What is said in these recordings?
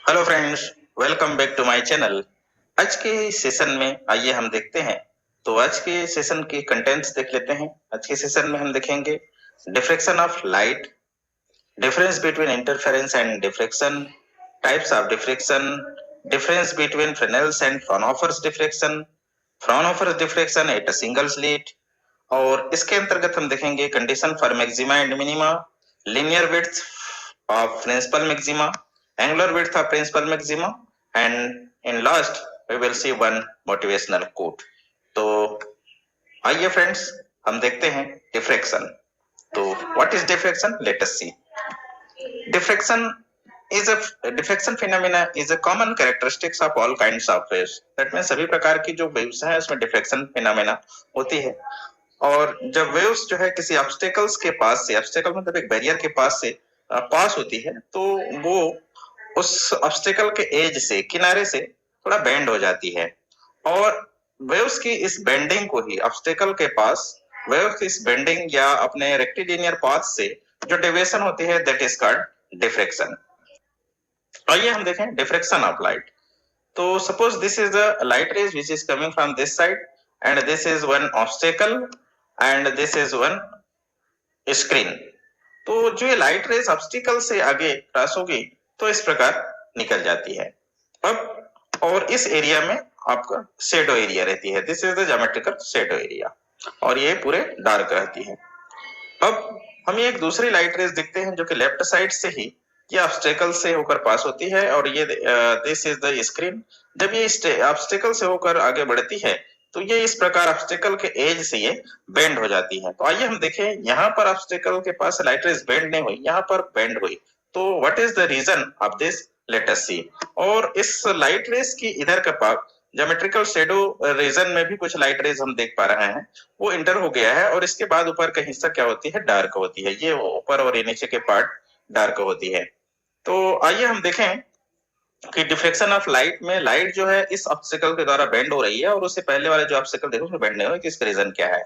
Hello friends, welcome back to my channel. आज के session में आइए हम देखते हैं। तो आज के सेशन के कंटेंट्स देख लेते हैं। आज के सेशन में हम देखेंगे diffraction of light, difference between interference and diffraction, types of diffraction, difference between Fresnel's and Fraunhofer's diffraction, Fraunhofer's diffraction at a single slit. और इसके अंतर्गत हम देखेंगे condition for maxima and minima, linear width of principal maxima, angular width of principal maxima, and in last we will see one motivational quote. तो आइए friends, हम देखते हैं डिफ्रैक्शन। तो what is diffraction? Let us see. Diffraction is a diffraction phenomena is a common characteristics of all kinds of waves. That means सभी प्रकार की जो waves हैं उसमें डिफ्रैक्शन phenomena होती है। और जब वेव्स जो है किसी ऑब्स्टेकल्स के पास से, ऑब्स्टेकल मतलब एक बैरियर के पास से पास होती है, तो वो उस ऑब्स्टेकल के एज से, किनारे से थोड़ा बेंड हो जाती है। और वेव्स की इस बेंडिंग को ही ऑब्स्टेकल के पास, वेव्स की इस बेंडिंग या अपने रेक्टिलिनियर पाथ से जो डेविएशन होती है, दैट इज कॉल्ड डिफ्रैक्शन। आइए हम देखें डिफ्रैक्शन ऑफ लाइट। तो suppose this is the light rays which is coming from this side and this is one obstacle and this is one screen. तो जो ये लाइट रेज ऑब्स्टिकल से आगे cross होगी तो इस प्रकार निकल जाती है। अब और इस एरिया में आपका शेडो एरिया रहती है, this is the geometrical shadow area, और ये पूरे डार्क रहती है। अब हम ये एक दूसरी लाइट रेज देखते हैं जो कि लेफ्ट साइड से ही ये ऑब्स्टेकल से होकर पास होती है, और ये दिस इज द स्क्रीन। जब ये ऑब्स्टेकल से होकर आगे बढ़ती है तो ये इस प्रकार ऑब्स्टेकल के एज से ये बेंड हो जाती है। तो आइए हम देखें, यहाँ पर ऑब्स्टेकल के पास लाइट रेज बेंड नहीं हुई, यहाँ पर बेंड हुई। तो what is the reason of this? Let us see. और इस लाइट रेज की इधर का पार्ट ज्योमेट्रिकल शेडो रीजन में भी कुछ लाइट रेज हम देख पा रहे हैं, वो इंटर हो गया है, और इसके बाद ऊपर का हिस्सा क्या होती है? डार्क होती है। ये ऊपर और ये नीचे के पार्ट डार्क होती है। तो आइए हम देखें कि डिफ्रैक्शन ऑफ लाइट में लाइट जो है इस ऑब्स्टेकल के द्वारा बेंड हो रही है, और उससे पहले वाले जो ऑब्स्टेकल देखो उसमें बेंड नहीं हो, इसका रीजन क्या है?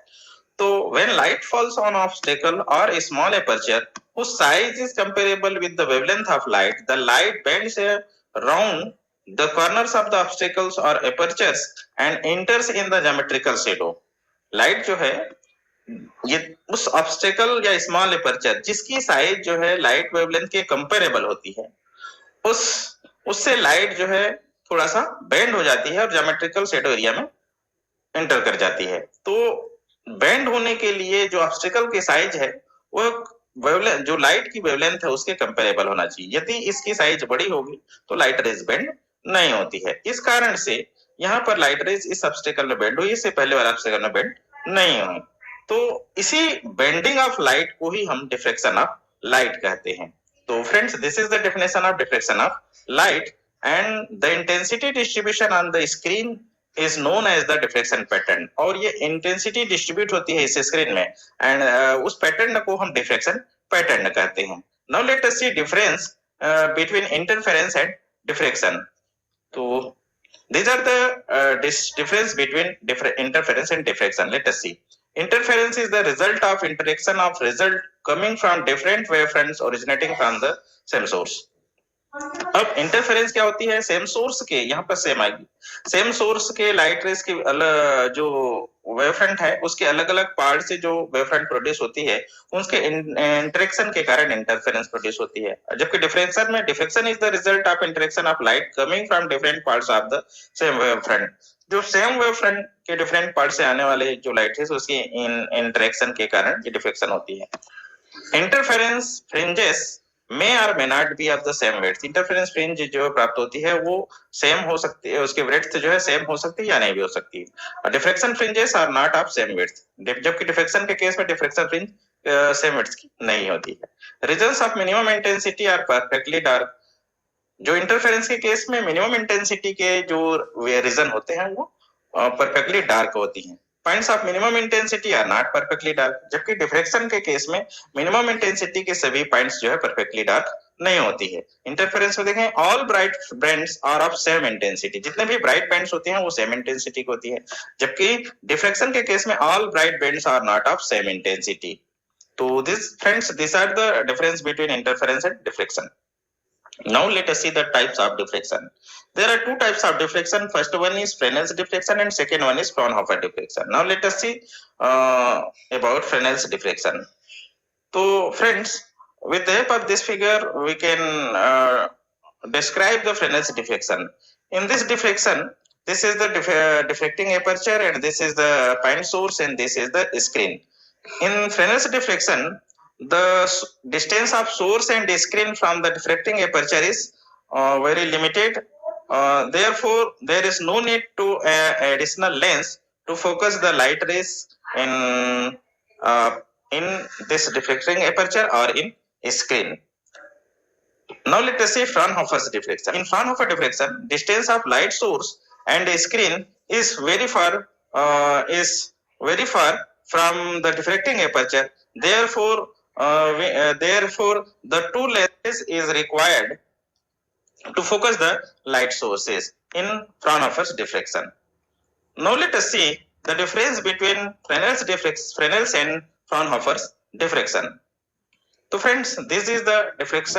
तो when light falls on obstacle or a small aperture whose size is comparable with the wavelength of light, the light bends around the corners of the obstacles or apertures and enters in the geometrical shadow. Light जो है ये उस obstacle या small aperture जिसकी size जो है light wavelength के comparable होती है, उस उससे लाइट जो है थोड़ा सा बेंड हो जाती है और ज्योमेट्रिकल शेडो एरिया में एंटर कर जाती है। तो बेंड होने के लिए जो ऑब्स्टेकल की साइज है वो वेवलेंथ, जो लाइट की वेवलेंथ है उसके कंपेरेबल होना चाहिए। यदि इसकी साइज बड़ी होगी तो लाइट रेज बेंड नहीं होती है। इस कारण से यहाँ पर लाइट रेज इस ऑब्स्टेकल में बेंड हुई, इससे पहले वाले ऑब्स्टेकल में बेंड नहीं हुई। तो इसी बेंडिंग ऑफ लाइट को ही हम डिफ्रैक्शन ऑफ लाइट कहते हैं। तो friends, this is the definition of diffraction of light, and the intensity distribution on the screen is known as the diffraction pattern। और ये इंटेंसिटी डिस्ट्रीब्यूट होती है इस स्क्रीन में, एंड उस पैटर्न को हम डिफ्रैक्शन पैटर्न कहते हैं। Now let us see difference between interference and diffraction. तो these are the difference between interference and diffraction. Let us see. Interference is the result of interaction of result coming from different wavefronts originating from the same source। अब interference क्या होती है? Same source के, यहाँ पर same आएगी, same source के light rays के जो वेवफ्रंट है उसके अलग अलग पार्ट से जो वेवफ्रंट प्रोड्यूस होती है उसके इंटरेक्शन के कारण इंटरफेरेंस प्रोड्यूस होती है। जबकि डिफ्रैक्शन में, diffraction is the result of interaction of light coming from different parts of the same wavefront. जो सेम वेवफ्रंट के डिफरेंट पार्ट से आने वाले जो लाइट है उसकी इंटरेक्शन के कारण ये डिफ्रैक्शन होती है। Interference fringes may or may not be of the same width। Interference fringe जो प्राप्त होती है वो सेम हो सकती है, उसके विड्थ जो है सेम हो सकती है या नहीं भी हो सकती है। Diffraction fringes are not of same width, जबकि डिफ्रैक्शन के केस में डिफ्रैक्शन फ्रिंज सेम विड्थ की नहीं होती है। Regions of minimum intensity are perfectly dark. जो इंटरफेरेंस के केस में मिनिमम इंटेंसिटी के जो रीजन होते हैं वो परफेक्टली डार्क होती हैं। Points of minimum intensity are not perfectly dark, जबकि डिफ्रैक्शन के केस में मिनिमम इंटेंसिटी के सभी पॉइंट्स जो है परफेक्टली डार्क नहीं होती है। इंटरफेरेंस में देखें, all bright bands are of same intensity. जितने भी ब्राइट बैंड्स होते हैं वो सेम इंटेंसिटी की होती है, जबकि डिफ्रैक्शन के केस में all bright bands are not of same intensity. तो this friends, this are the difference between interference and diffraction. Now let us see the types of diffraction. There are two types of diffraction. First one is Fresnel's diffraction and second one is Fraunhofer diffraction. Now let us see about Fresnel's diffraction. So friends, with the help of this figure, we can describe the Fresnel's diffraction. In this diffraction, this is the diffracting aperture and this is the point source and this is the screen. In Fresnel's diffraction, the distance of source and screen from the diffracting aperture is very limited. Therefore, there is no need to additional lens to focus the light rays in this diffracting aperture or in screen. Now let us see Fraunhofer's diffraction. In Fraunhofer diffraction, distance of light source and screen is very far from the diffracting aperture. Therefore, the two lenses is required to focus the light sources in Fraunhofer's diffraction. Now let us see the difference between Fresnel's and Fraunhofer's diffraction. So friends, this is the difference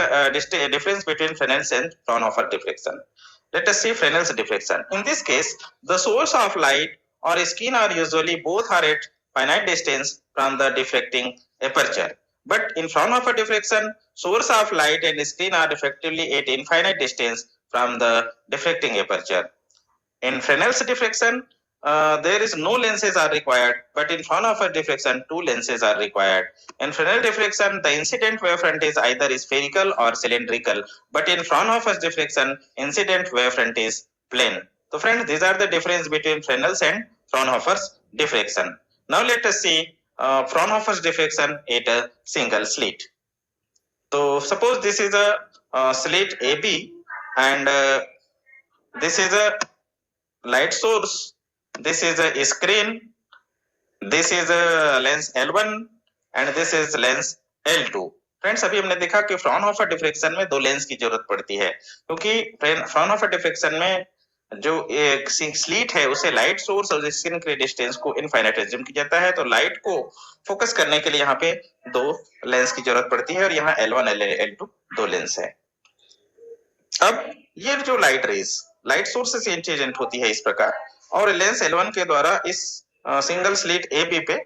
between Fresnel's and Fraunhofer diffraction. Let us see Fresnel's diffraction. In this case, the source of light or screen are usually both are at finite distance from the diffracting aperture. But in Fraunhofer diffraction, source of light and screen are effectively at infinite distance from the diffracting aperture. In Fresnel's diffraction, there is no lenses are required, but in Fraunhofer diffraction, two lenses are required. In Fresnel diffraction, the incident wavefront is either spherical or cylindrical, but in Fraunhofer's diffraction, incident wavefront is plane. So friends, these are the difference between Fresnel's and Fraunhofer's diffraction. Now let us see Fraunhofer's diffraction at a single slit. So suppose this is a slit AB and this is a light source, this is a screen, this is a lens L1 and this is lens L2. Friends अभी हमने देखा कि Fraunhofer diffraction में दो lens की जरूरत पड़ती है, क्योंकि फ्राउनहोफर डिफ्रेक्शन में जो एक स्लीट है उसे लाइट सोर्स और स्क्रीन के डिस्टेंस को इनफाइनाइट एज्यूम किया जाता है, तो लाइट को फोकस करने के लिए यहाँ पे दो लेंस की जरूरत पड़ती है और यहाँ L1 L2 दो लेंस है। अब ये जो लाइट रेज लाइट सोर्स से इंसिडेंट होती है इस प्रकार और लेंस L1 के द्वारा इस सिंगल स्लिट AB पे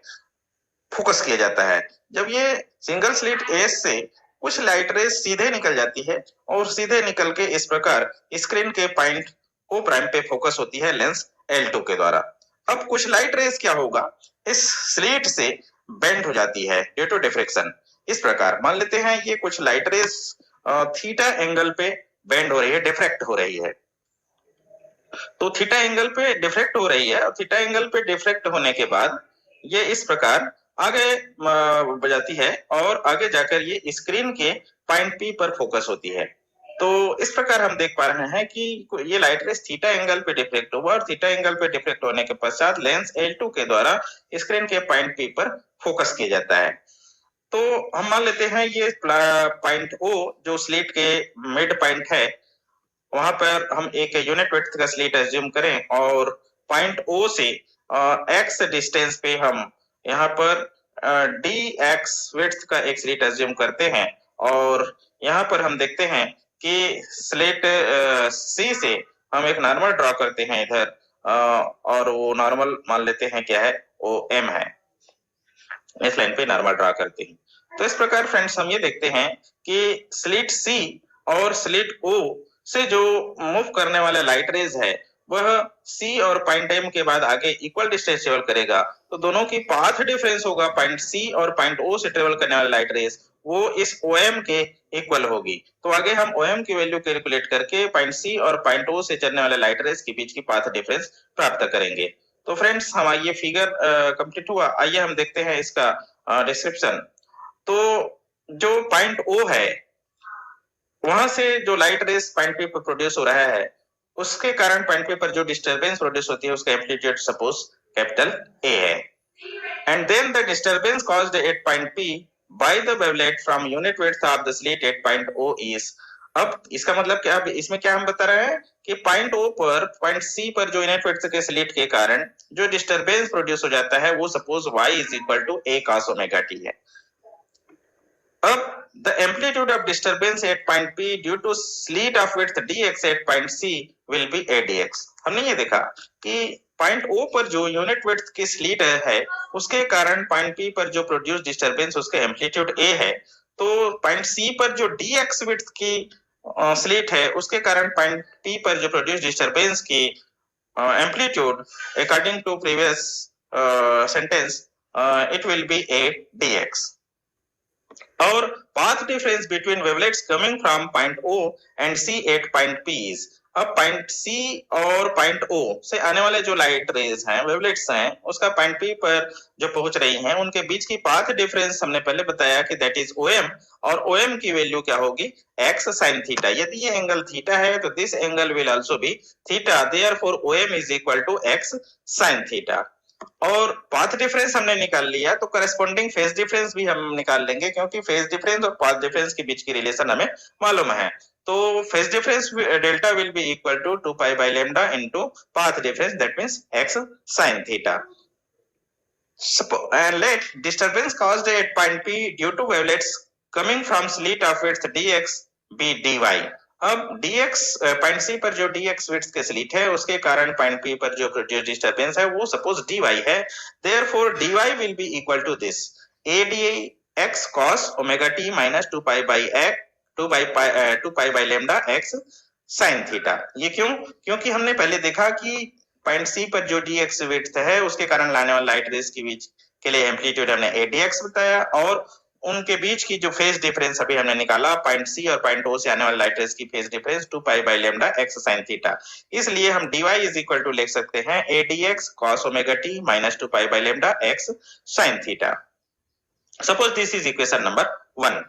फोकस किया जाता है। जब ये सिंगल स्लिट A से कुछ लाइट रेज सीधे निकल जाती है और सीधे निकल के इस प्रकार स्क्रीन के पॉइंट O प्राइम पे फोकस होती है लेंस L2 के द्वारा। अब कुछ लाइट रेज क्या होगा, इस स्लिट से बेंड हो जाती है ड्यू टू डिफ्रेक्शन। इस प्रकार मान लेते हैं ये कुछ लाइट रेज थीटा एंगल पे बेंड हो रही है, डिफ्रेक्ट हो रही है। तो थीटा एंगल पे डिफ्रेक्ट हो रही है और थीटा एंगल पे डिफ्रेक्ट होने के बाद ये इस प्रकार आगे बजाती है और आगे जाकर ये स्क्रीन के पॉइंट P पर फोकस होती है। तो इस प्रकार हम देख पा रहे हैं कि ये लाइट रेस थीटा एंगल पे डिफ्रेक्ट हुआ और थीटा एंगल पे डिफ्रेक्ट होने के पश्चात लेंस L2 के द्वारा स्क्रीन के पॉइंट P पर फोकस किया जाता है। तो हम मान लेते हैं ये पॉइंट O जो स्लिट के मिड पॉइंट है, वहां पर हम एक यूनिट विड्थ का स्लिट एज्यूम करें और पॉइंट O से x डिस्टेंस पे हम यहाँ पर dx विड्थ का एक स्लिट एज्यूम करते हैं और यहाँ पर हम देखते हैं कि स्लिट C से हम एक नॉर्मल ड्रॉ करते हैं इधर और वो नॉर्मल मान लेते हैं क्या है, वो M है, इस लाइन पे नॉर्मल ड्रॉ करते हैं। तो इस प्रकार फ्रेंड्स हम ये देखते हैं कि स्लिट C और स्लिट O से जो मूव करने वाला लाइट रेज है वह C और पॉइंट M के बाद आगे इक्वल डिस्टेंस ट्रेवल करेगा, तो दोनों की पाथ डिफरेंस होगा पॉइंट C और पॉइंट O से ट्रेवल करने वाला लाइट रेज वो इस OM के इक्वल होगी। तो आगे हम OM की वैल्यू कैलकुलेट करके पॉइंट C और पॉइंट O से चलने वाले लाइट रेज के बीच की पाथ डिफरेंस प्राप्त करेंगे। तो फ्रेंड्स हमारा ये फिगर कंप्लीट हुआ। आइए हम देखते हैं इसका डिस्क्रिप्शन। तो जो पॉइंट O है वहां से जो लाइट रेज पॉइंट P पर प्रोड्यूस हो रहा है उसके कारण पॉइंट P पर जो डिस्टरबेंस प्रोड्यूस होती है उसका एम्पलीट्यूड सपोज कैपिटल A है, and then the disturbance caused at point P by the wavelet from unit width of the slit at point O is. अब इसका मतलब क्या, इसमें क्या हम बता रहे हैं कि पॉइंट O पर पॉइंट C पर जो यूनिट विड्थ के स्लिट के कारण जो डिस्टरबेंस प्रोड्यूस हो जाता है वो suppose y is equal to A cos omega t है। अब the amplitude of disturbance at point P due to slit of width dx at point C will be ADX। हमने ये देखा कि पॉइंट O पर जो यूनिट विड्थ की slit है उसके कारण पॉइंट P पर जो प्रोड्यूस डिस्टरबेंस उसका एम्पलीट्यूड A है, तो पॉइंट C पर जो dx विड्थ की स्लीट है उसके कारण पॉइंट P पर जो प्रोड्यूस डिस्टरबेंस की amplitude according to previous sentence it will be ADX। और path difference between wavelets coming from point O and C at point P is, अब पॉइंट C और पॉइंट O से आने वाले जो लाइट रेज हैं, wavelets हैं, उसका पॉइंट P पर जो पहुंच रही हैं उनके बीच की पाथ डिफरेंस हमने पहले बताया कि दैट इज OM, और OM की वैल्यू क्या होगी, x sin थीटा। यदि ये एंगल थीटा है तो this angle will also be theta, therefore OM is equal to x sin theta. और पाथ डिफरेंस हमने निकाल लिया तो करस्पॉन्डिंग फेज डिफरेंस भी हम निकाल लेंगे, क्योंकि फेज डिफरेंस और पाथ डिफरेंस के बीच की रिलेशन हमें मालूम है। तो phase difference delta will be equal to 2 pi by lambda into path difference, that means x sin theta. And let disturbance caused at point P due to wavelets coming from slit of width dx be dy। अब dx point C पर जो dx width के slit है उसके कारण point P पर जो produce disturbance है वो सपोज dy है, therefore dy will be equal to this ADX cos omega t minus 2 pi by lambda x sin theta. ये क्यों? क्योंकि हमने पहले देखा कि पॉइंट C पर जो dx विड्थ है उसके कारण लाने वाले लाइट रेज के बीच के लिए एम्पलीट्यूड हमने ADX बताया, और उनके बीच की जो फेज डिफरेंस अभी हमने निकाला पॉइंट C और पॉइंट O से आने वाले लाइट रेज की phase difference 2 pi by lambda x sin theta. इसलिए हम dy इज इक्वल टू लिख सकते हैं ADX cos omega t minus 2 pi by lambda x sin theta. Suppose this is equation number 1।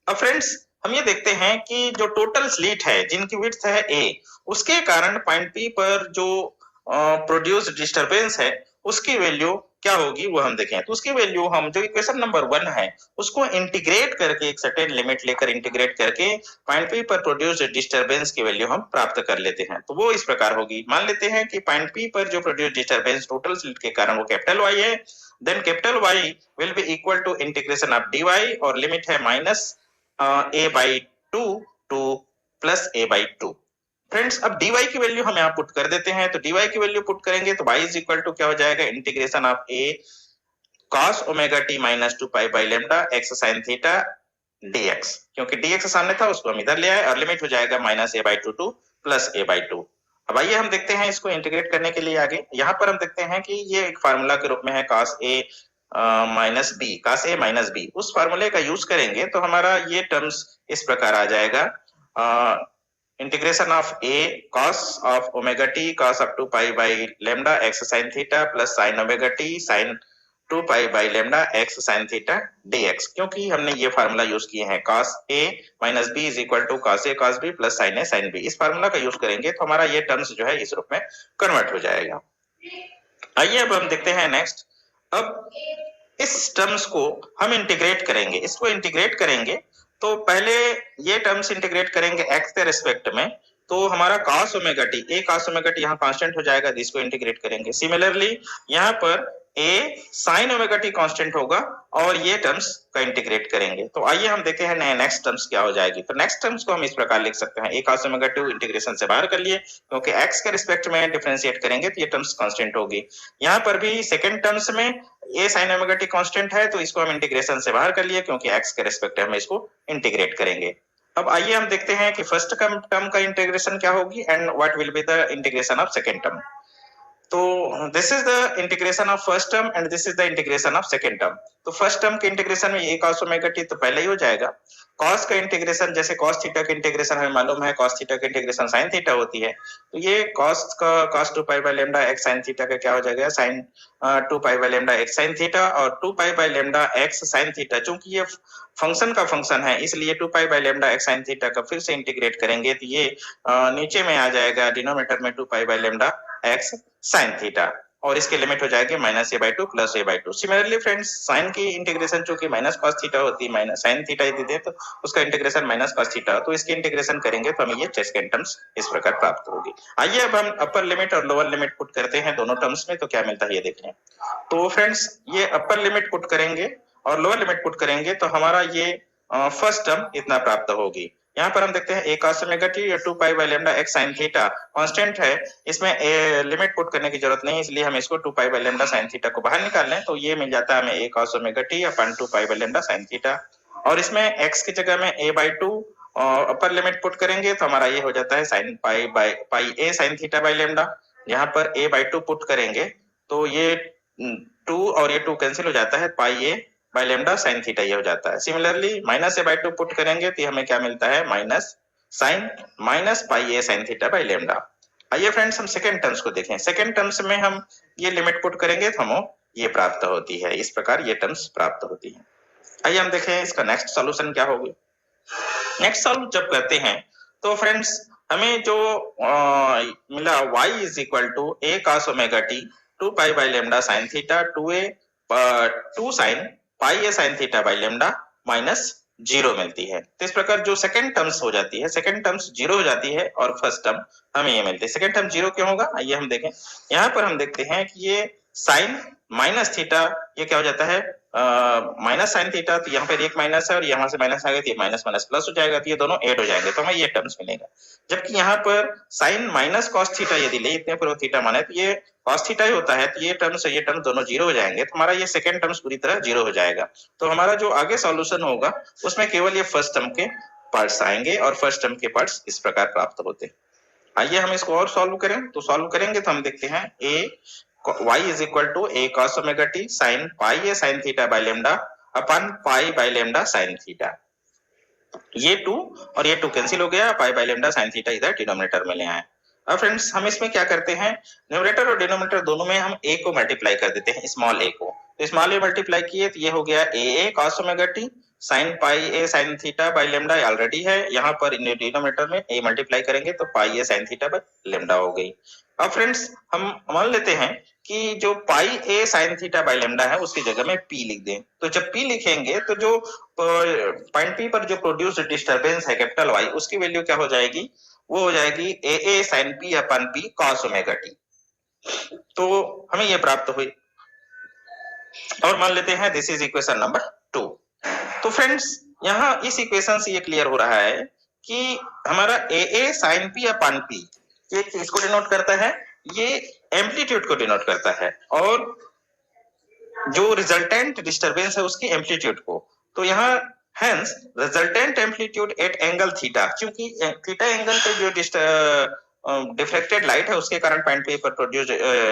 अब फ्रेंड्स हम ये देखते हैं कि जो टोटल स्लिट है जिनकी विड्थ है A, उसके कारण पॉइंट P पर जो प्रोड्यूस डिस्टरबेंस है उसकी वैल्यू क्या होगी वो हम देखें। तो उसकी वैल्यू हम जो इक्वेशन नंबर 1 है उसको इंटीग्रेट करके एक सर्टेन लिमिट लेकर इंटीग्रेट करके पॉइंट P पर प्रोड्यूस डिस्टरबेंस की वैल्यू हम प्राप्त कर लेते हैं। तो वो इस प्रकार होगी, मान लेते हैं कि पॉइंट P पर जो प्रोड्यूस डिस्टरबेंस टोटल स्लिट के कारण वो कैपिटल Y है, then capital Y will be equal to integration of dy और लिमिट है minus a/2 to plus a/2। Friends अब dy की वैल्यू हम यहाँ पुट कर देते हैं, तो dy की वैल्यू पुट करेंगे तो y इज इक्वल टू क्या हो जाएगा, integration of a cos omega t minus 2 pi by lambda x sin theta dx, क्योंकि dx सामने था उसको हम इधर ले आए और लिमिट हो जाएगा minus a/2 to plus a/2। अब आइए हम देखते हैं इसको इंटीग्रेट करने के लिए आगे। यहाँ पर हम देखते हैं कि ये एक फार्मूला के रूप में है cos a minus b, cos a minus b, उस फार्मूले का यूज करेंगे तो हमारा ये टर्म्स इस प्रकार आ जाएगा, integration of a cos of omega t cos up to pi by lambda x sin theta plus sin omega t sin 2 pi by lambda x sin theta dx, क्योंकि हमने ये फार्मूला यूज किए हैं cos a minus b is equal to cos a cos b plus sin a sin b। इस formula का use करेंगे तो हमारा ये टर्म्स जो है इस रूप में कन्वर्ट हो जाएगा। आइए अब हम देखते हैं नेक्स्ट। अब इस टर्म्स को हम इंटीग्रेट करेंगे, इसको इंटीग्रेट करेंगे तो पहले ये टर्म्स इंटीग्रेट करेंगे x के रिस्पेक्ट में, तो हमारा cos omega t, a cos omega t यहाँ कांस्टेंट हो जाएगा, इसको इंटीग्रेट करेंगे। सिमिलरली यहाँ पर a sin omega t constant होगा और ये टर्म्स का इंटीग्रेट करेंगे। तो आइए हम देखते हैं नेक्स्ट टर्म्स क्या हो जाएगी। तो नेक्स्ट टर्म्स को हम इस प्रकार लिख सकते हैं, a cos omega t integration से बाहर कर लिए क्योंकि x के रिस्पेक्ट में डिफरेंशिएट करेंगे तो ये टर्म्स कांस्टेंट होगी। यहाँ पर भी सेकंड टर्म्स में a sin omega t constant है तो इसको हम इंटीग्रेशन से बाहर कर लिए क्योंकि x के रिस्पेक्ट में हम इसको इंटीग्रेट करेंगे। अब आइए हम देखते हैं कि फर्स्ट टर्म का इंटीग्रेशन क्या होगी and what will be the integration of second term. तो this is the integration of first term and this is the integration of second term. तो फर्स्ट टर्म के इंटीग्रेशन में a cos ओमेगा t तो पहले ही हो जाएगा। cos का integration जैसे cos थीटा का इंटीग्रेशन हमें मालूम है, cos थीटा का इंटीग्रेशन sin थीटा होती है, तो ये cos का cos 2 pi by lambda x sin theta का क्या हो जाएगा, sin 2 pi by lambda x sin theta, और 2 pi by lambda x sin theta, चूंकि ये फंक्शन का फंक्शन है इसलिए 2 pi by lambda x sin theta का फिर से इंटीग्रेट करेंगे तो ये नीचे में आ जाएगा डिनोमिनेटर में 2 pi by lambda x sin theta और इसके लिमिट हो जाएगी minus a/2 plus a/2। Similarly friends sine की इंटीग्रेशन चूंकि माइनस cos थीटा होती है, माइनस sin थीटा यदि दे तो उसका इंटीग्रेशन माइनस cos थीटा, तो इसकी इंटीग्रेशन करेंगे तो हमें ये सेकंड टर्म्स इस प्रकार प्राप्त होगी। आइए अब हम अपर लिमिट और लोअर लिमिट पुट करते हैं दोनों टर्म्स में, तो क्या मिलता है ये देखते हैं। तो फ्रेंड्स ये अपर लिमिट पुट करेंगे और लोअर लिमिट पुट करेंगे तो हमारा ये फर्स्ट टर्म इतना प्राप्त होगी। यहाँ पर हम देखते हैं a cos ओमेगा t या 2 pi by lambda x sin theta constant है, इसमें लिमिट पुट करने की जरूरत नहीं, इसलिए हम इसको 2 pi by lambda sin theta को बाहर निकाल लें तो ये मिल जाता है हमें a cos omega t upon 2 pi by lambda sin theta, और इसमें x की जगह में a by 2 upper limit put करेंगे तो हमारा ये हो जाता है sin pi a sin theta by lambda. यहाँ पर a बाई 2 पुट करेंगे तो ये 2 और ये 2 कैंसिल हो जाता है, पाई a by lambda sine theta ये हो जाता है। Similarly minus a by 2 put करेंगे तो हमें क्या मिलता है, minus pi a sine theta by lambda. आइए फ्रेंड्स हम सेकंड टर्म्स को देखें। सेकंड टर्म्स में हम ये लिमिट पुट करेंगे तो हमें ये प्राप्त होती है, इस प्रकार ये टर्म्स प्राप्त होती है। आइए हम देखें इसका नेक्स्ट सॉल्यूशन क्या होगी। नेक्स्ट सॉल्व जब करते हैं तो फ्रेंड्स हमें जो मिला y is equal to a cos omega t 2 pi by lambda sin theta 2 sin pi a sin theta by lambda minus 0 मिलती है। तो इस प्रकार जो सेकंड टर्म्स हो जाती है, सेकंड टर्म्स 0 हो जाती है और फर्स्ट टर्म हमें ये मिलती है। सेकंड टर्म 0 क्यों होगा, आइए हम देखें। यहाँ पर हम देखते हैं कि ये साइन माइनस थीटा ये क्या हो जाता है, माइनस साइन थीटा, तो यहाँ पर एक माइनस है और यहाँ से माइनस आ गया तो ये माइनस माइनस प्लस हो जाएगा, तो ये दोनों ऐड हो जाएंगे तो हमें ये टर्म्स मिलेगा। जबकि यहाँ पर साइन माइनस कॉस थीटा यदि ले इतने पर थीटा माने तो ये कॉस थीटा ही होता है, तो ये टर्म्स दोनों 0 हो जाएंगे, तो हमारा ये सेकंड टर्म्स पूरी तरह 0 हो जाएगा। तो हमारा जो आगे सॉल्यूशन होगा उसमें केवल ये फर्स्ट टर्म के पार्ट्स आएंगे और फर्स्ट टर्म के पार्ट्स इस प्रकार प्राप्त होते हैं। आइए हम इसको और सॉल्व करें, तो सॉल्व करेंगे तो हम देखते हैं y is equal to a cos omega t sin pi a sin theta by lambda upon pi by lambda sin theta. ये 2 और ये 2 कैंसिल हो गया, pi by lambda sin theta इधर डिनोमिनेटर में ले आए। अब फ्रेंड्स हम इसमें क्या करते हैं, न्यूमरेटर और डिनोमिनेटर दोनों में हम a को मल्टीप्लाई कर देते हैं, स्मॉल a को। तो स्मॉल a मल्टीप्लाई किए तो ये हो गया a cos omega t sin pi a sin theta by lambda already है, यहाँ पर डिनोमिनेटर में a मल्टीप्लाई करेंगे तो पाई a sin theta by lambda हो गई। अब फ्रेंड्स हम मान लेते हैं कि जो पाई a sin theta by lambda है उसकी जगह में p लिख दें, तो जब p लिखेंगे तो जो पॉइंट p पर जो प्रोड्यूस्ड डिस्टरबेंस है कैपिटल Y उसकी वैल्यू क्या हो जाएगी, वो हो जाएगी a sin p upon p cos omega t। तो हमें ये प्राप्त हुई और मान लेते हैं दिस इज इक्वेशन नंबर 2। तो फ्रेंड्स यहाँ इस इक्वेशन से ये क्लियर हो रहा है कि हमारा a sin p upon p ये किसको डिनोट करता है, ये एम्पलीट्यूड को डिनोट करता है और जो रिजल्टेंट डिस्टरबेंस है उसकी एम्पलीट्यूड को। तो यहाँ hence resultant amplitude at angle theta, क्योंकि थीटा एंगल पे जो डिफ्लेक्टेड लाइट है उसके कारण पॉइंट पे पर प्रोड्यूस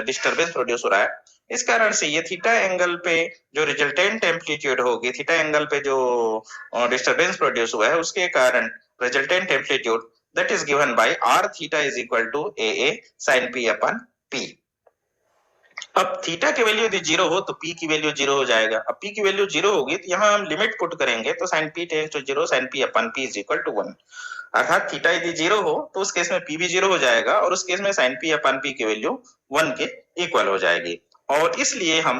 डिस्टरबेंस प्रोड्यूस हो रहा है, इस कारण से ये थीटा एंगल पे जो रिजल्टेंट एम्पलीट्यूड होगी, थीटा एंगल पे जो डिस्टरबेंस प्रोड्यूस हुआ है उसके कारण resultant amplitude that is given by r theta is equal to a sin p upon p। अब थीटा की वैल्यू यदि 0 हो तो p की वैल्यू 0 हो जाएगा। अब p की वैल्यू 0 होगी तो यहाँ हम लिमिट पुट करेंगे तो sin p tends to 0 sin p upon p is equal to 1, अर्थात थीटा यदि 0 हो तो उस केस में p भी 0 हो जाएगा और उस केस में sin p अपन p की वैल्यू 1 के इक्वल हो जाएगी, और इसलिए हम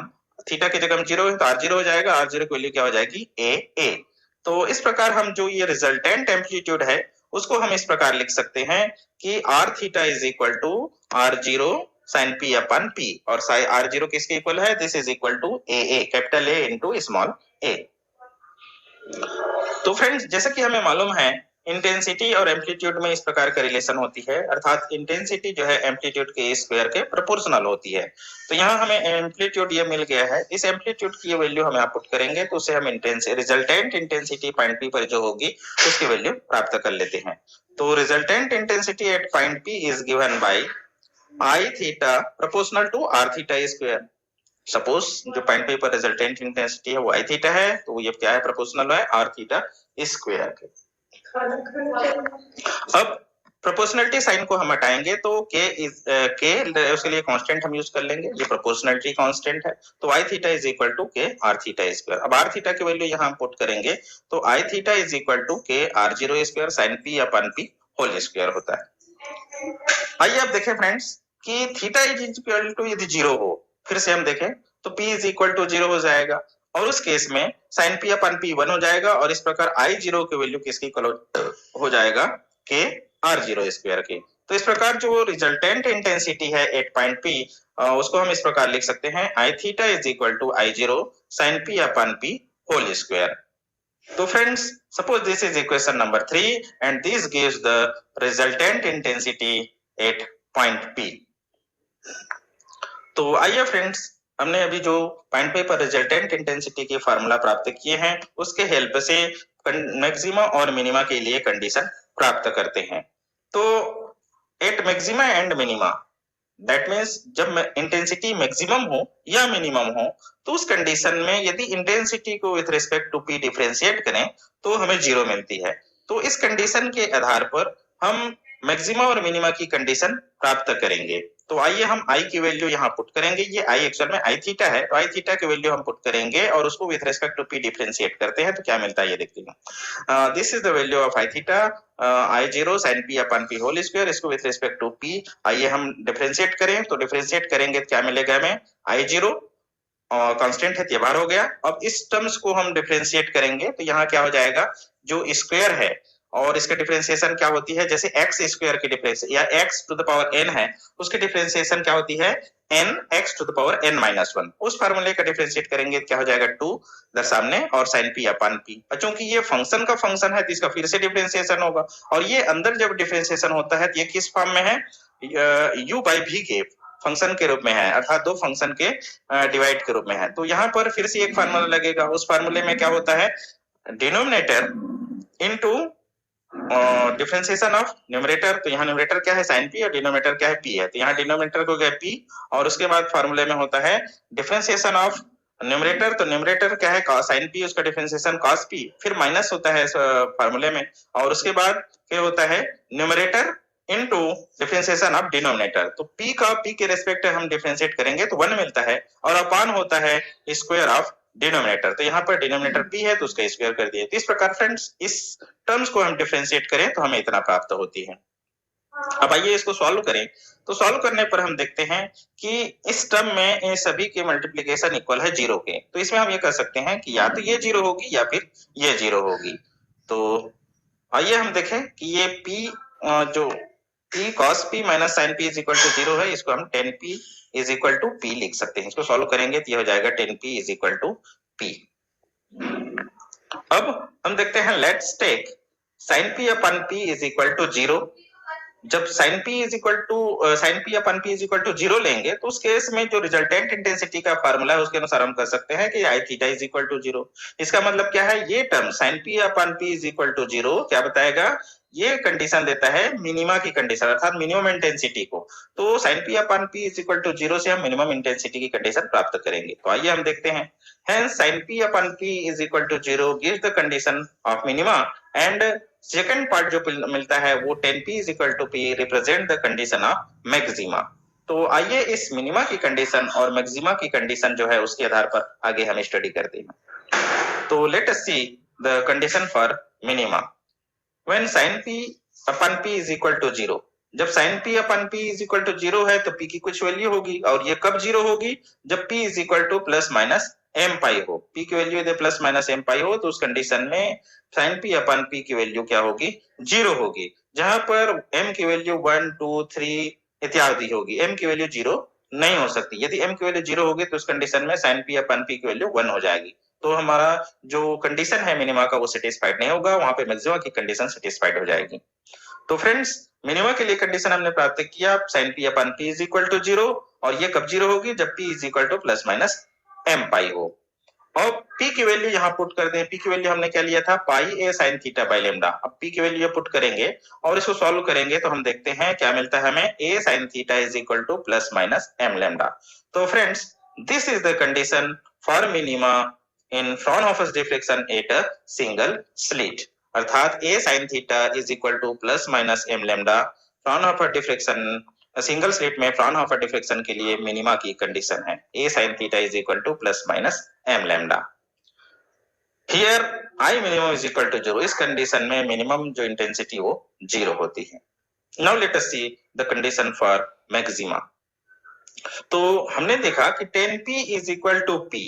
थीटा की जगह 0 है तो r 0 हो जाएगा, r 0 की वैल्यू क्या हो जाएगी a। तो इस प्रकार हम जो ये रिजल्टेंट एम्पलीट्यूड है उसको हम इस प्रकार लिख सकते हैं कि r theta is equal to r0 sin p upon p, और r0 किसके इक्वल है, this is equal to a capital A into small a। तो फ्रेंड्स जैसा कि हमें मालूम है इंटेंसिटी और एम्पलीट्यूड में इस प्रकार का रिलेशन होती है, अर्थात इंटेंसिटी जो है एम्पलीट्यूड के स्क्वायर के प्रोपोर्शनल होती है। तो यहाँ हमें एम्पलीट्यूड ये मिल गया है, इस एम्पलीट्यूड की वैल्यू हम यहाँ पुट करेंगे तो उसे हम रिजल्टेंट इंटेंसिटी पॉइंट पी पर जो होगी उसकी वैल्यू प्राप्त कर लेते हैं। तो resultant intensity at point P is given by I theta proportional to R theta square. Suppose जो पॉइंट पी पर रिजल्टेंट इंटेंसिटी है वो आई थीटा है, तो ये क्या है, प्रोपोर्शनल है आर थीटा स्क्वायर के। अब प्रोपोर्शनलिटी साइन को हम हटाएंगे तो के उसके लिए कांस्टेंट हम यूज कर लेंगे, ये प्रोपोर्शनलिटी कांस्टेंट है, तो I theta is equal to K R theta square. अब आर थीटा की वैल्यू यहाँ हम पुट करेंगे तो I theta is equal to K R 0 square sine P upon P whole square होता है। आइए अब देखें फ्रेंड्स कि थीटा इज इक्वल टू यदि 0 हो, फिर से हम देखें तो p इज इक्वल टू 0 हो जाएगा और उस केस में sin p अपन p 1 हो जाएगा और इस प्रकार I0 की वैल्यू किसकी इक्वल हो जाएगा के R0 स्क्वायर की। तो इस प्रकार जो रिजल्टेंट इंटेंसिटी है एट पॉइंट P उसको हम इस प्रकार लिख सकते हैं I theta is equal to I0 sin p upon p whole square. तो friends, suppose this is equation number 3 and this gives the resultant intensity at point P। तो आइए फ्रेंड्स, हमने अभी जो पॉइंट P पर रिजल्टेंट इंटेंसिटी की formula प्राप्त किए हैं उसके हेल्प से मैक्सिमा और मिनिमा के लिए कंडीशन प्राप्त करते हैं। तो at maxima and minima, that means जब इंटेंसिटी मैक्सिमम हो या मिनिमम हो तो उस कंडीशन में यदि इंटेंसिटी को with respect to P differentiate करें तो हमें 0 मिलती है। तो इस कंडीशन के आधार पर हम मैक्सिमा और मिनिमा की कंडीशन प्राप्त करेंगे। तो आइए हम I की वैल्यू यहाँ पुट करेंगे। ये I एक्चुअल में I थीटा है, तो I थीटा की वैल्यू हम पुट करेंगे और उसको with respect to P differentiate करते हैं तो क्या मिलता है ये देखते हैं। This is the value of I theta I0 sin P upon P whole square, इसको विथ रिस्पेक्ट टू P आइए हम डिफरेंशिएट करें। तो डिफरेंशिएट करेंगे तो क्या मिलेगा हमें, I0 कांस्टेंट है, ये बाहर हो गया। अब इस टर्म्स को हम डिफरेंशिएट करेंगे तो यहाँ क्या हो जाएगा, जो स्क्वायर है और इसका डिफरेंशिएशन क्या होती है, जैसे x स्क्वायर की डिफरेंशिएशन या x to the power n है, उसकी डिफरेंशिएशन क्या होती है, n x to the power n minus 1। उस फार्मूले का डिफरेंशिएट करेंगे क्या हो जाएगा 2 इधर सामने और sin p अपन p। चूंकि ये फंक्शन का फंक्शन है तो इसका फिर से डिफरेंशिएशन होगा, और ये अंदर जब डिफरेंशिएशन होता है तो ये किस फॉर्म में है, u by v के फंक्शन के रूप में है, अर्थात दो फंक्शन के डिवाइड के रूप में है। तो यहाँ पर फिर से एक फार्मूला लगेगा। उस फार्मूले में क्या होता है, denominator into differentiation of numerator. तो यहाँ न्यूमरेटर क्या है sin p और डिनोमिनेटर क्या है p है, तो यहाँ डिनोमिनेटर को गया p और उसके बाद फार्मूले में होता है डिफरेंशिएशन ऑफ न्यूमरेटर। तो न्यूमरेटर क्या है sin p, उसका डिफरेंशिएशन cos p, फिर माइनस होता है फार्मूले में, और उसके बाद क्या होता है numerator into differentiation of denominator. तो p का p के रेस्पेक्ट हम डिफरेंशिएट करेंगे तो 1 मिलता है और अपान होता है स्क्वायर ऑफ डिनोमिनेटर। तो यहाँ पर डिनोमिनेटर p है तो उसका स्क्वायर कर दिए। तो इस प्रकार फ्रेंड्स इस टर्म्स को हम डिफरेंशिएट करें तो हमें इतना प्राप्त होती है। अब आइए इसको सॉल्व करें। तो सॉल्व करने पर हम देखते हैं कि इस टर्म में इन सभी के मल्टीप्लिकेशन इक्वल है 0 के, तो इसमें हम ये कर सकते हैं कि या तो ये 0 होगी या फिर ये 0 होगी। तो आइए हम देखें कि ये p जो p cos p minus sin p is equal to 0 है, इसको हम 10p is equal to p लिख सकते हैं। इसको सॉल्व करेंगे तो ये हो जाएगा 10p is equal to p। अब हम देखते हैं, let's take sin p upon p is equal to 0। जब sin p is equal to sin p upon p is equal to 0 लेंगे तो उस केस में जो रिजल्टेंट इंटेंसिटी का फार्मूला है उसके अनुसार हम कर सकते हैं कि I theta is equal to 0। इसका मतलब क्या है, ये term sin p upon p is equal to 0 क्या बताएगा, ये कंडीशन देता है मिनिमा की कंडीशन, अर्थात मिनिमम इंटेंसिटी को। तो sin p upon p is equal to 0 से हम मिनिमम इंटेंसिटी की कंडीशन प्राप्त करेंगे। तो आइए हम देखते हैं, hence sin p upon p is equal to 0 gives the condition of minima, and second part जो मिलता है वो 10p is equal to p represent the condition of maxima. तो आइए इस मिनिमा की कंडीशन और मैक्सिमा की कंडीशन जो है उसके आधार पर आगे हम स्टडी करते हैं। तो late us see the condition for minima. When sin p upon p is equal to 0, जब sin p upon p is equal to 0 है तो p की कुछ वैल्यू होगी, और ये कब 0 होगी, जब p is equal to plus minus m pi हो। p की वैल्यू यदि प्लस माइनस m पाई हो तो उस कंडीशन में sin p अपन p की वैल्यू क्या होगी, 0 होगी, जहां पर m की वैल्यू 1 2 3 इत्यादि होगी। m की वैल्यू 0 नहीं हो सकती। यदि m की वैल्यू 0 होगी तो उस कंडीशन में sin p अपन p की वैल्यू 1 हो जाएगी। तो हमारा जो कंडीशन है मिनिमा का वो सेटिस्फाइड नहीं होगा, वहां पे मैक्सिमा की कंडीशन सेटिस्फाइड हो जाएगी। तो फ्रेंड्स मिनिमा के लिए कंडीशन हमने प्राप्त किया sin p upon p is equal to 0, और ये कब 0 होगी, जब p is equal to plus minus m pi हो। और p की वैल्यू यहाँ पुट करते हैं। p की वैल्यू हमने क्या लिया था, पाई a sin theta by lambda. अब p की वैल्यू पुट करेंगे और इसको सॉल्व करेंगे तो हम देखते हैं क्या मिलता है हमें, a sin theta is equal to plus minus m lambda. तो friends this is the condition for minima in Fraunhofer's diffraction at a single slit, अर्थात a sin theta is equal to plus minus m lambda Fraunhofer diffraction single slit में Fraunhofer diffraction के लिए minima की condition है a sin theta is equal to plus minus m lambda। Here I minimum is equal to 0, इस condition में minimum जो intensity वो 0 होती है। Now let us see the condition for maxima। तो हमने देखा कि 10p is equal to p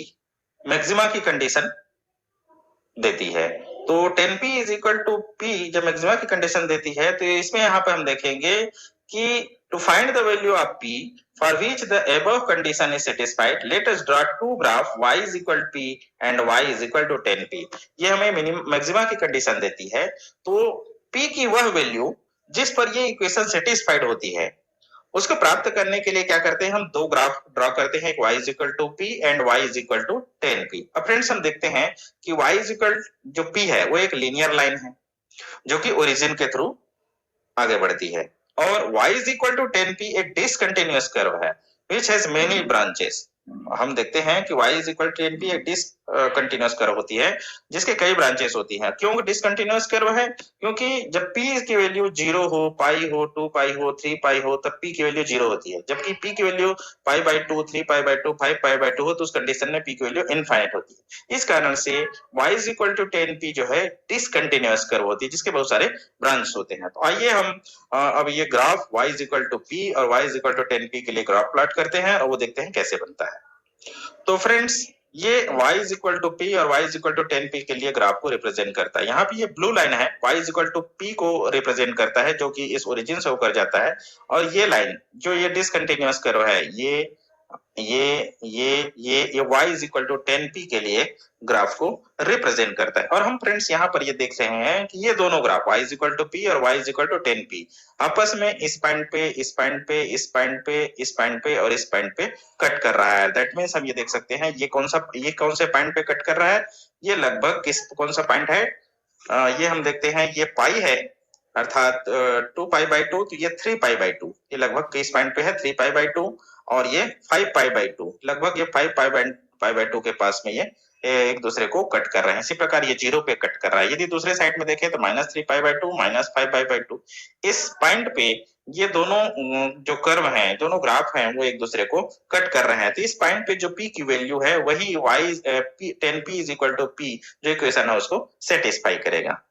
maxima की कंडीशन देती है। तो 10p is equal to p जब मैक्सिमा की कंडीशन देती है तो इसमें यहाँ पे हम देखेंगे कि to find the value of p for which the above condition is satisfied, let us draw two graph y is equal to p and y is equal to 10p। ये हमें मिनिमम मैक्सिमा की condition देती है, तो p की वह value जिस पर ये इक्वेशन सेटिस्फाइड होती है उसको प्राप्त करने के लिए क्या करते हैं, हम दो ग्राफ ड्रॉ करते हैं, एक y is equal to p and y is equal to 10p। अब फ्रेंड्स हम देखते हैं कि y is equal जो p है वो एक लीनियर लाइन है जो कि ओरिजिन के थ्रू आगे बढ़ती है, और y is equal to 10p एक डिसकंटिन्यूअस कर्व है which has many branches। हम देखते हैं कि y is equal to 10p एक डिसकंटिन्यूअस कर्व होती है जिसके कई ब्रांचेस होती हैं। क्यों डिसकंटिन्यूअस कर्व है? क्योंकि जब p की वैल्यू 0 हो, पाई हो, 2 पाई हो, 3 पाई हो, तब p की वैल्यू 0 होती है, जबकि p की value pi by 2, 3 pi by 2, 5 pi by 2 हो तो उस कंडीशन में p की वैल्यू इनफाइनाइट होती है। इस कारण से y is equal to 10p जो है डिसकंटिन्यूअस कर्व होती है जिसके बहुत सारे ब्रांच होते हैं। तो आइए हम अब ये graph y is equal to p और y is equal to 10p के लिए ग्राफ प्लॉट करते हैं और वो देखते हैं कैसे बनता है। तो फ्रेंड्स ये y is equal to p और y is equal to 10p के लिए ग्राफ को रिप्रेजेंट करता है। यहाँ पे ये ब्लू लाइन है y is equal to p को रिप्रेजेंट करता है जो कि इस ओरिजिन से होकर जाता है, और ये लाइन जो ये डिसकंटिन्यूअस कर्व है ये y is equal to 10p के लिए ग्राफ को रिप्रेजेंट करता है। और हम फ्रेंड्स यहाँ पर ये देख रहे हैं कि ये दोनों graph y is equal to p और y is equal to 10p आपस में इस पॉइंट पे, इस पॉइंट पे, इस पॉइंट पे, इस पॉइंट पे और इस पॉइंट पे कट कर रहा है। दैट मींस हम ये देख सकते हैं ये कौन से पॉइंट पे कट कर रहा है, ये लगभग कौन सा पॉइंट है, ये हम देखते हैं ये पाई है अर्थात 2 पाई बाई 2, तो ये 3 पाई बाई 2, ये लगभग किस पॉइंट पे है 3 पाई बाई 2, और ये 5 पाई बाई 2, लगभग ये 5 पाई बाई 2 के पास में ये एक दूसरे को कट कर रहे हैं। इसी प्रकार ये 0 पे कट कर रहा है। यदि दूसरे साइड में देखें तो -3 पाई बाई 2, -5 पाई बाई 2, इस पॉइंट पे ये दोनों जो कर्व हैं, दोनों ग्राफ हैं, वो एक दूसरे को कट कर रहे हैं। तो इस पॉइंट पे जो p की वैल्यू है वही y 10p is equal to p जो इक्वेशन है उसको सेटिस्फाई करेगा।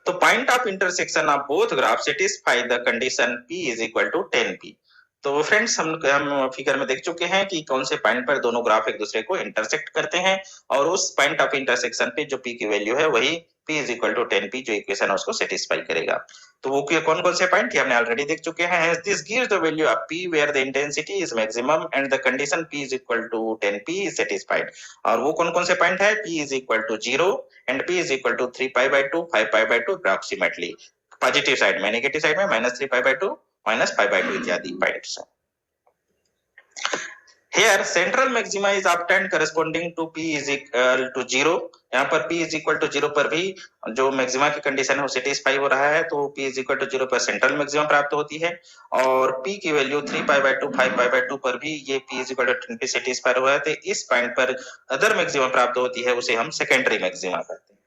तो point of intersection of both graph satisfy the condition p is equal to 10p। तो फ्रेंड्स हम फिगर में देख चुके हैं कि कौन से पॉइंट पर दोनों ग्राफ एक दूसरे को इंटरसेक्ट करते हैं, और उस पॉइंट ऑफ इंटरसेक्शन पे जो p की वैल्यू है वही p is equal to 10p जो इक्वेशन है उसको सेटिस्फाई करेगा। तो वो कौन कौन से पॉइंट हमने ऑलरेडी देख चुके हैं। This gives the value of p where the intensity is maximum and the condition p is equal to 10p is satisfied। और वो कौन कौन से पॉइंट है, p is equal to 0 and p is equal to 3 pi by 2, 5 pi by 2 approximately, positive side में, negative side में -3 पाई by 2, -5 by 2 इत्यादि points हैं। Here central maxima is obtained corresponding to p is equal to 0। यहाँ पर p is equal to 0 पर भी जो maxima की कंडीशन है वो सेटिस्फाई हो रहा है, तो p is equal to 0 पर सेंट्रल मैक्सिमा प्राप्त होती है, और p की value 3 pi by 2, 5 pi by 2 पर भी ये p is equal to 10p satisfy हुआ है। तो इस पॉइंट पर अदर मैक्सिमा प्राप्त होती है, उसे हम सेकेंडरी मैक्सिमा कहते हैं।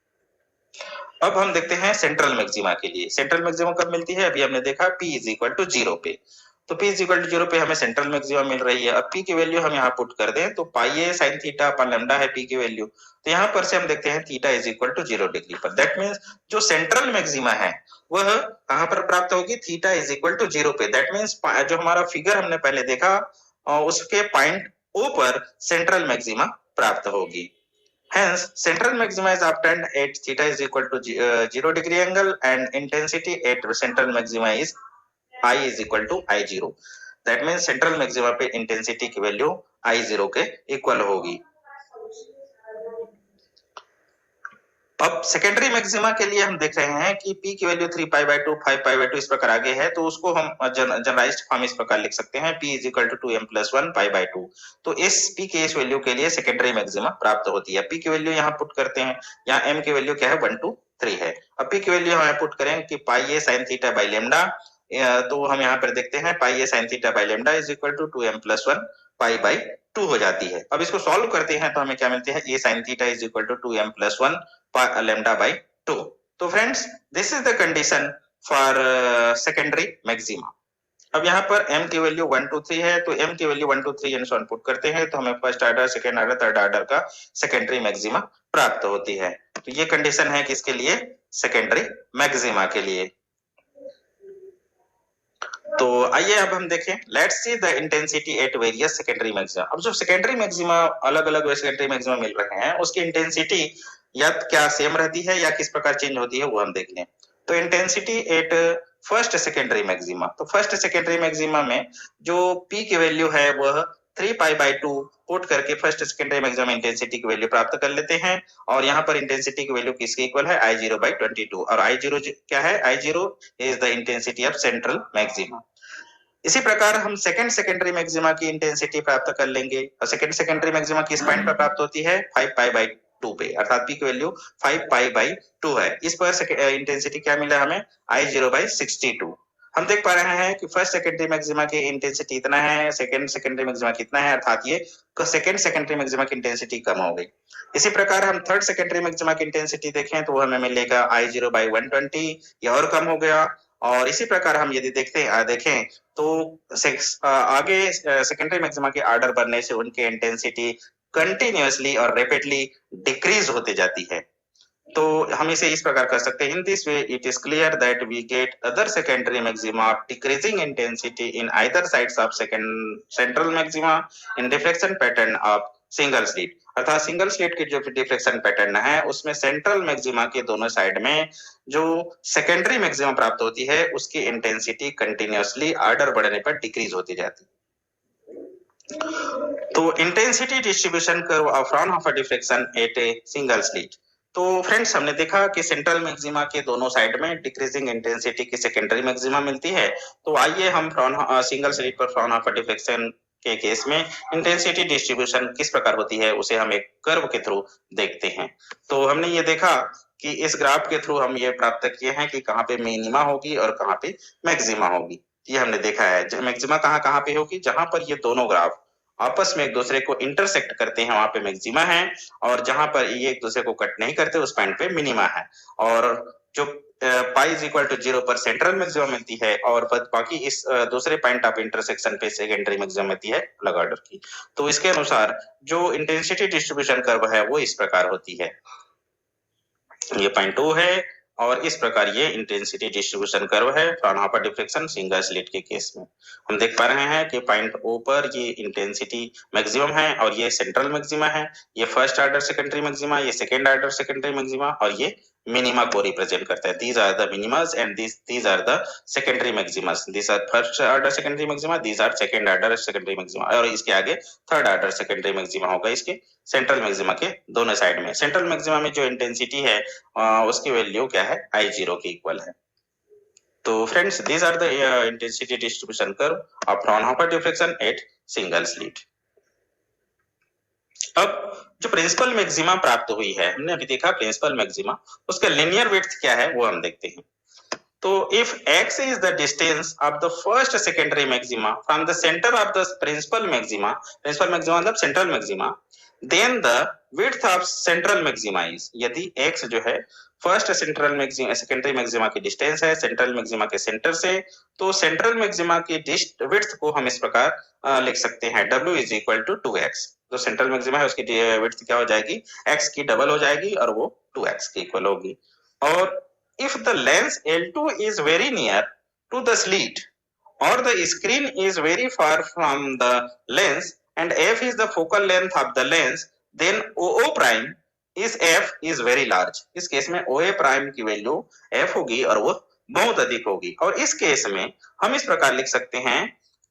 अब हम देखते हैं सेंट्रल मैक्सिमा के लिए। सेंट्रल मैक्सिमा कब मिलती है, अभी हमने देखा p is equal to 0 पे, तो p is equal to 0 पे हमें सेंट्रल मैक्सिमा मिल रही है। अब p की वैल्यू हम यहाँ पुट कर दें तो पाई ए साइन थीटा अपन लैम्डा है p की वैल्यू, तो यहाँ पर से हम देखते हैं theta is equal to 0 degree पर। दैट मींस जो सेंट्रल मैक्सिमा है वह कहाँ पर प्राप्त होगी, थीटा इज इक्वल टू 0 पे। दैट मींस जो हमारा फिगर हमने पहले देखा उसके पॉइंट ओ पर सेंट्रल मैक्सिमा प्राप्त होगी। Hence, central maxima is obtained at theta is equal to 0 degree angle and intensity at central maxima is I is equal to I0। That means central maxima पे intensity की value I0 के equal होगी। अब secondary maxima के लिए हम देख रहे हैं कि p की value 3 pi by 2, 5 pi by 2 इस प्रकार आगे है, तो उसको हम जनरलाइज्ड फॉर्म इस प्रकार लिख सकते हैं p is equal to 2m plus 1 pi by 2। तो इस p के इस वैल्यू के लिए सेकेंडरी मैक्सिमा प्राप्त होती है। p की वैल्यू यहाँ पुट करते हैं, यहाँ m की वैल्यू क्या है 1 2 3 है। अब p की वैल्यू हम पुट करें कि pi A sine theta by lambda, तो हम यहाँ पर देखते हैं pi A sine theta by lambda is equal to 2m plus 1 pi by 2 हो जाती है। अब इसको सॉल्व करते हैं तो हमें क्या मिलती है, a sin theta is equal to 2m plus 1 lambda by 2। तो friends this is the condition for secondary maxima. अब यहाँ पर m की वैल्यू 1 2 3 है, तो m की value 1 2 3 and so on put करते हैं तो हमें first order, second order, third order का सेकेंडरी मैक्सिमा प्राप्त होती है। तो ये कंडीशन है किसके लिए, सेकेंडरी मैक्सिमा के लिए। तो आइए अब हम देखें, let's see the intensity at various secondary maxima. अब जो सेकेंडरी मैक्सिमा अलग अलग सेकेंडरी मैक्सिमा मिल रहे हैं उसकी इंटेंसिटी या क्या सेम रहती है या किस प्रकार चेंज होती है वो हम देख लें। तो intensity at first secondary maxima. तो फर्स्ट सेकेंडरी मैक्सिमा में जो पी की वैल्यू है वह 3π/2 पुट करके फर्स्ट सेकेंडरी मैक्सिमम इंटेंसिटी की वैल्यू प्राप्त कर लेते हैं। और यहाँ पर इंटेंसिटी की वैल्यू किसके इक्वल है, I0/22। और I0 क्या है, I0 is the intensity of central maxima. इसी प्रकार हम सेकंड सेकेंडरी मैक्सिमा की इंटेंसिटी प्राप्त कर लेंगे। और सेकंड सेकेंडरी मैक्सिमा किस पॉइंट पर प्राप्त होती है, 5π/2 पे, अर्थात पी की वैल्यू 5π/2 है। इस पर इंटेंसिटी क्या मिला हमें, I0/62। हम देख पा रहे हैं कि फर्स्ट सेकेंडरी मैक्सिमा की इंटेंसिटी इतना है, सेकंड सेकेंडरी मैक्सिमा कितना है, अर्थात ये सेकंड सेकेंडरी मैक्सिमा की इंटेंसिटी कम हो गई। इसी प्रकार हम थर्ड सेकेंडरी मैक्सिमा की इंटेंसिटी देखें तो वो हमें मिलेगा I0/120, ये और कम हो गया। और इसी प्रकार हम यदि देखें तो आगे सेकेंडरी मैक्सिमा के ऑर्डर बढ़ने से उनकी इंटेंसिटी कंटिन्यूअसली और रैपिडली डिक्रीज होते जाती है। तो हम इसे इस प्रकार कर सकते हैं, in this way it is clear that we get other secondary maxima of decreasing intensity in either sides of central maxima in deflection pattern of single slit. अर्थात सिंगल स्लिट की जो डिफ्लेक्शन पैटर्न है उसमें central maxima के दोनों side में जो secondary maxima प्राप्त होती है उसकी इंटेंसिटी कंटिन्यूअसली ऑर्डर बढ़ने पर डिक्रीज होती जाती है। तो intensity distribution curve of Fraunhofer deflection eight a single slit. तो फ्रेंड्स हमने देखा कि सेंट्रल मैक्सिमा के दोनों साइड में डिक्रीजिंग इंटेंसिटी की सेकेंडरी मैक्सिमा मिलती है। तो आइए हम सिंगल स्लिट पर फ्रॉनहोफर डिफ्लेक्शन के केस में इंटेंसिटी डिस्ट्रीब्यूशन किस प्रकार होती है उसे हम एक कर्व के थ्रू देखते हैं। तो हमने ये देखा कि इस ग्राफ के थ्रू हम ये प्राप्त किए हैं कि कहाँ पे मिनिमा होगी और कहाँ पे मैक्सिमा होगी। ये हमने देखा है, मैक्सिमा कहाँ पे होगी, जहां पर ये दोनों ग्राफ आपस में एक दूसरे को इंटरसेक्ट करते हैं वहां पे मैक्सिमा है, और जहां पर ये एक दूसरे को कट नहीं करते उस पॉइंट पे मिनिमा है। और जो π=0 पर सेंट्रल मैक्सिमा मिलती है और बाकी इस दूसरे पॉइंट ऑफ इंटरसेक्शन पे सेकेंडरी मैक्सिमा मिलती है अलग ऑर्डर की। तो इसके अनुसार जो इंटेंसिटी डिस्ट्रीब्यूशन कर्व है वो इस प्रकार होती है, ये पॉइंट 2 है और इस प्रकार ये इंटेंसिटी डिस्ट्रीब्यूशन कर्व है फ्रॉनहोफर डिफ्लेक्शन सिंगल स्लिट के केस में। हम देख पा रहे हैं कि पॉइंट O पर ये इंटेंसिटी मैक्सिमम है और ये सेंट्रल मैक्सिमा है, ये फर्स्ट ऑर्डर सेकेंडरी मैक्सिमा, ये सेकेंड ऑर्डर सेकेंडरी मैक्सिमा और ये मिनिमा को रिप्रेजेंट करता है। These are the minimas and these are the secondary maximas. These are first order secondary maxima, these are second order secondary maxima, और इसके आगे third order secondary maxima होगा इसके सेंट्रल मैक्सिमा के दोनों साइड में। सेंट्रल मैक्सिमा में जो इंटेंसिटी है उसकी वैल्यू क्या है, I0 के इक्वल है। तो friends these are the intensity distribution curve of Fraunhofer deflection at single slit. अब जो प्रिंसिपल मैक्सिमा प्राप्त हुई है, हमने अभी देखा प्रिंसिपल मैक्सिमा, उसका लिनियर विड्थ क्या है वो हम देखते हैं। तो if x is the distance of the first secondary maxima from the center of the principal maxima मतलब central maxima, then the width of central maxima is, यदि x जो है first central maxima secondary maxima की distance है central maxima के centre से, तो central maxima की विड्थ को हम इस प्रकार लिख सकते हैं, W = 2x। जो सेंट्रल मैक्सिमा है उसकी विड्थ क्या हो जाएगी, x की डबल हो जाएगी और वो 2x के इक्वल होगी। और if the lens L2 is very near to the slit or the screen is very far from the lens and f is the focal length of the lens, then OO prime is f is very large। इस case में OA prime की value f होगी और वो बहुत अधिक होगी। और इस केस में हम इस प्रकार लिख सकते हैं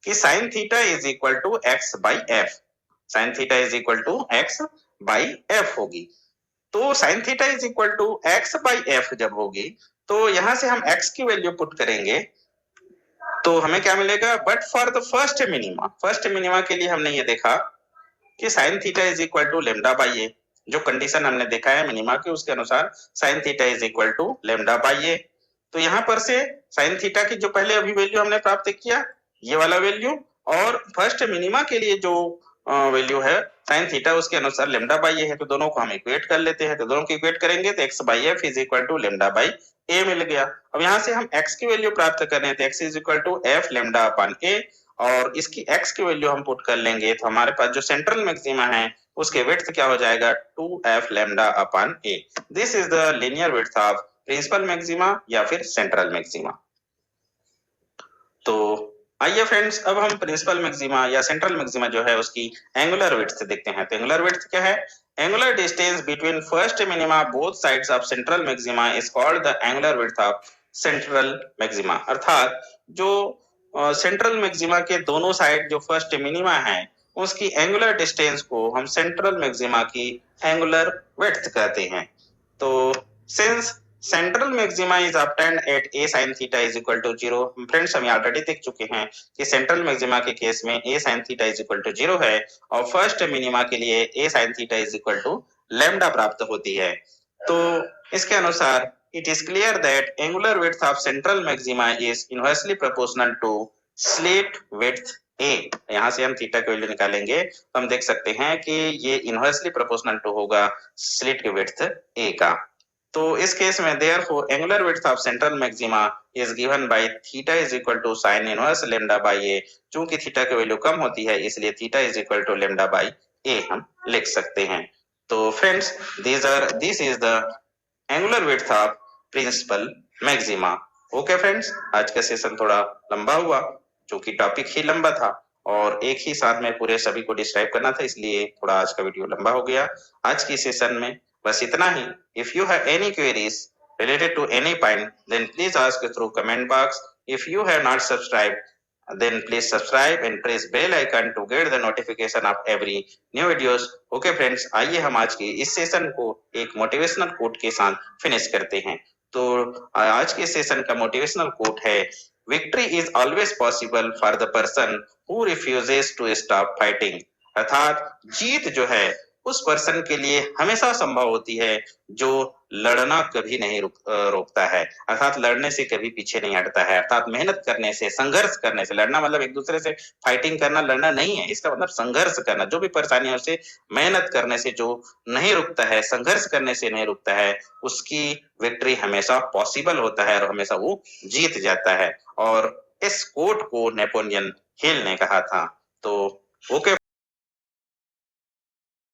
कि sin theta is equal to x/f, sin theta is equal to x/f होगी। तो sin theta is equal to x/f जब होगी तो यहां से हम x की वैल्यू पुट करेंगे तो हमें क्या मिलेगा, but for the first minima के लिए हमने ये देखा कि sin theta is equal to λ/a, जो कंडीशन हमने देखा है मिनिमा के उसके अनुसार sin theta is equal to λ/a। तो यहाँ पर से sin थीटा की जो पहले अभी वैल्यू हमने प्राप्त किया ये वाला वैल्यू, और फर्स्ट मिनिमा के लिए जो वैल्यू है sin थीटा उसके अनुसार λ/a है, तो दोनों को हम इक्वेट कर लेते हैं। तो दोनों को इक्वेट करेंगे तो x/f is equal to λ/a मिल गया। अब यहाँ से हम x की वैल्यू प्राप्त कर रहे हैं तो x is equal to f λ/a, और इसकी x की वैल्यू हम पुट कर लेंगे तो हमारे पास जो सेंट्रल मैक्सिमा है उसके विड्थ क्या हो जाएगा, 2f λ/a। This is the linear width of principal maxima या फिर सेंट्रल मैक्सिमा। तो आइए फ्रेंड्स अब हम प्रिंसिपल मैक्सिमा या सेंट्रल मैक्सिमा जो है उसकी एंगुलर विड्थ देखते हैं। तो एंगुलर विड्थ क्या है, angular distance between first minima both sides of central maxima is called the angular width of central maxima, अर्थात जो सेंट्रल मैक्सिमा के दोनों साइड जो फर्स्ट मिनिमा है उसकी एंगुलर डिस्टेंस को हम सेंट्रल मैक्सिमा की एंगुलर विड्थ कहते हैं। तो since central maxima is obtained at a sin theta is equal to 0, friends हम ऑलरेडी देख चुके हैं कि सेंट्रल मैक्सिमा के केस में a sin theta is equal to 0 है और फर्स्ट मिनिमा के लिए a sin theta is equal to lambda प्राप्त होती है। तो इसके अनुसार it is clear that angular width of central maxima is inversely proportional to slit width a। यहाँ से हम थीटा की वैल्यू निकालेंगे तो हम देख सकते हैं कि ये इनवर्सली प्रोपोर्शनल टू होगा स्लिट की विड्थ a का। तो इस केस में therefore angular width of central maxima is given by theta is equal to sin inverse lambda by a। चूंकि थीटा की वैल्यू कम होती है इसलिए theta is equal to lambda by a हम लिख सकते हैं। तो friends this is the angular width of principal maxima। Okay friends, आज का सेशन थोड़ा लंबा हुआ क्योंकि टॉपिक ही लंबा था और एक ही साथ में पूरे सभी को डिस्क्राइब करना था, इसलिए थोड़ा आज का वीडियो लंबा हो गया। आज की सेशन में बस इतना ही। If you have any queries related to any point, then please ask through comment box. If you have not subscribed, then please subscribe and press bell icon to get the notification of every new videos. Okay friends, आइए हम आज की इस session को एक motivational quote के साथ finish करते हैं। तो आज के सेशन का मोटिवेशनल कोट है, victory is always possible for the person who refuses to stop fighting. अर्थात जीत जो है उस पर्सन के लिए हमेशा संभव होती है जो लड़ना कभी नहीं रोकता है, अर्थात लड़ने से कभी पीछे नहीं हटता है। अर्थात मेहनत करने से, संघर्ष करने से, लड़ना मतलब एक दूसरे से फाइटिंग करना, लड़ना नहीं है, इसका मतलब संघर्ष करना। जो भी परेशानियों से मेहनत करने से जो नहीं रुकता है, संघर्ष करने से नहीं रुकता है, उसकी विक्ट्री हमेशा पॉसिबल होता है और हमेशा वो जीत जाता है। और इस कोट को नेपोलियन हिल ने कहा था। तो ओके